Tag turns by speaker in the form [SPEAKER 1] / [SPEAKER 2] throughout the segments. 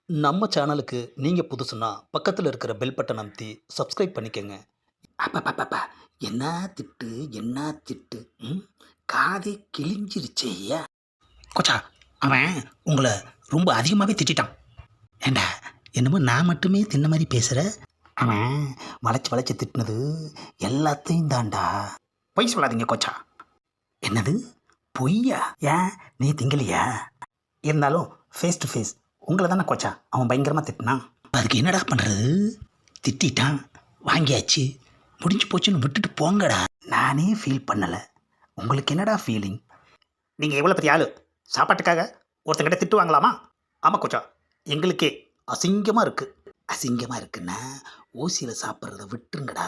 [SPEAKER 1] நம்ம சேனலுக்கு நீங்கள் புதுசுன்னா பக்கத்தில் இருக்கிற பெல் பட்டன் அமைத்தி சப்ஸ்கிரைப் பண்ணிக்கோங்க. அப்பப்பப்பா, என்ன திட்டு என்ன திட்டு. ம் காதே கிழிஞ்சிருச்சே ஐயா. கொச்சா, அவன் உங்களை ரொம்ப அதிகமாகவே திட்டான். ஏண்டா, என்னமோ நான் மட்டுமே தின்ன மாதிரி பேசுகிற. அவன் வளைச்சி வளைச்சி திட்டினது எல்லாத்தையும் தாண்டா. பொய் சொல்லாதீங்க கொச்சா. என்னது பொய்யா? ஏன் நீ திங்கலையா? இருந்தாலும் ஃபேஸ் டு ஃபேஸ் உங்களை தானே கொச்சா அவன் பயங்கரமாக திட்டினான். அதுக்கு என்னடா பண்ணுறது? திட்டான், வாங்கியாச்சு, முடிஞ்சு போச்சுன்னு விட்டுட்டு போங்கடா. நானே ஃபீல் பண்ணலை, உங்களுக்கு என்னடா ஃபீலிங்? நீங்கள் எவ்வளோ பெரிய ஆள், சாப்பாட்டுக்காக ஒருத்தங்கிட்ட திட்டு வாங்கலாமா? ஆமாம் கொச்சா, எங்களுக்கே அசிங்கமாக இருக்குது. அசிங்கமாக இருக்குன்னா ஊசியில் சாப்பிட்றத விட்டுருங்கடா.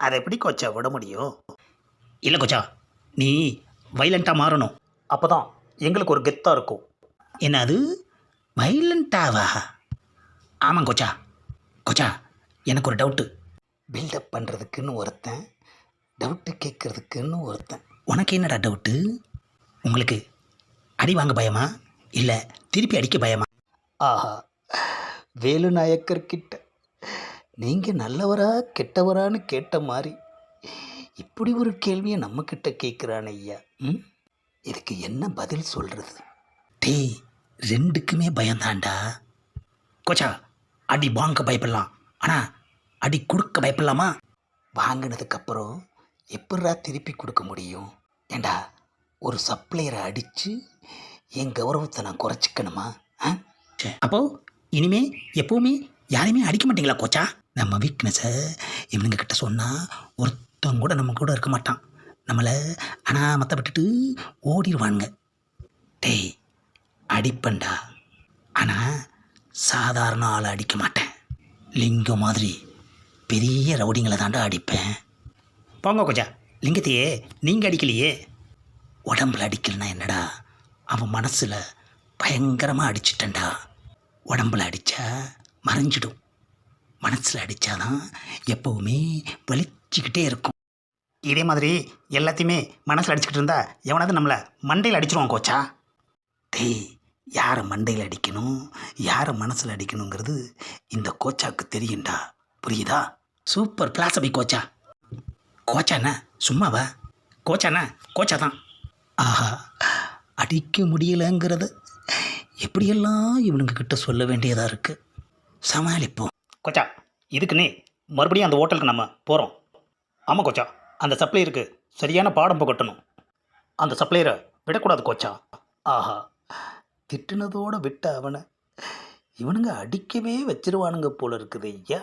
[SPEAKER 1] அதை எப்படி கொச்சா விட முடியும்? இல்லை கொச்சா, நீ வைலண்ட்டாக மாறணும், அப்போ தான் எங்களுக்கு ஒரு கெத்தாக இருக்கும். என்னது வைலண்ட்டாவா? ஆமாம் கொச்சா. கொச்சா, எனக்கு ஒரு டவுட்டு. பில்டப் பண்ணுறதுக்குன்னு ஒருத்தன், டவுட்டு கேட்குறதுக்குன்னு ஒருத்தன். உனக்கு என்னடா டவுட்டு? உங்களுக்கு அடி வாங்க பயமா, இல்லை திருப்பி அடிக்க பயமா? ஆஹா, வேலு நாயக்கர்கிட்ட நீங்கள் நல்லவரா கெட்டவரான்னு கேட்ட மாதிரி இப்படி ஒரு கேள்வியை நம்மக்கிட்ட கேட்குறான் ஐயா. இதுக்கு என்ன பதில் சொல்கிறது? டேய், ரெண்டுக்குமே பயந்தாண்டா. கோச்சா, அடி வாங்க பயப்படலாம், ஆனால் அடி கொடுக்க பயப்படலாமா? வாங்கினதுக்கப்புறம் எப்படா திருப்பி கொடுக்க முடியும்? ஏண்டா, ஒரு சப்ளையரை அடித்து என் கௌரவத்தை நான் குறைச்சிக்கணுமா? அப்போது இனிமே எப்போவுமே யாரையுமே அடிக்க மாட்டீங்களா கோச்சா? நம்ம வீக்னஸை இவனுங்க கிட்ட சொன்னால் ஒருத்தவங்க கூட நம்ம கூட இருக்க மாட்டான், நம்மளை அனாமத்தை விட்டுட்டு ஓடிடுவானுங்க. டேய், அடிப்பண்டா, ஆனால் சாதாரண ஆளை அடிக்க மாட்டேன், லிங்கம் மாதிரி பெரிய ரவுடிங்களை தாண்டா அடிப்பேன். போங்க கொச்சா, லிங்கத்தையே நீங்கள் அடிக்கலையே. உடம்புல அடிக்கலைன்னா என்னடா, அவன் மனசில் பயங்கரமாக அடிச்சிட்டேன்டா. உடம்புல அடித்தா மறைஞ்சிடும், மனசில் அடித்தாதான் எப்போவுமே வலிச்சிக்கிட்டே இருக்கும். இதே மாதிரி எல்லாத்தையுமே மனசில் அடிச்சுக்கிட்டு இருந்தா எவனாவது நம்மளை மண்டையில் அடிச்சிருவான் கோச்சா. டேய், யாரை மண்டையில் அடிக்கணும், யாரை மனசில் அடிக்கணுங்கிறது இந்த கோச்சாவுக்கு தெரியும்டா, புரியுதா? சூப்பர் பிளாசபி கோச்சா. கோச்சாண்ணா சும்மாவா? கோச்சாண்ணா கோச்சா தான். ஆஹா, அடிக்க முடியலைங்கிறத எப்படியெல்லாம் இவனுங்க கிட்ட சொல்ல வேண்டியதாக இருக்குது. சமாளிப்போம். கோச்சா, இதுக்குன்னே மறுபடியும் அந்த ஹோட்டலுக்கு நம்ம போகிறோம். ஆமாம் கோச்சா, அந்த சப்ளையருக்கு சரியான பாடம் புகட்டணும். அந்த சப்ளையரை விடக்கூடாது கோச்சா. ஆஹா, திட்டுனதோடு விட்ட அவனை இவனுங்க அடிக்கவே வச்சிருவானுங்க போல இருக்குது ஐயா.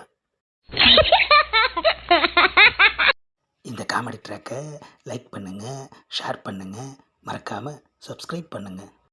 [SPEAKER 1] இந்த காமெடி ட்ராக்கை லைக் பண்ணுங்கள், ஷேர் பண்ணுங்கள், மறக்காமல் சப்ஸ்கிரைப் பண்ணுங்கள்.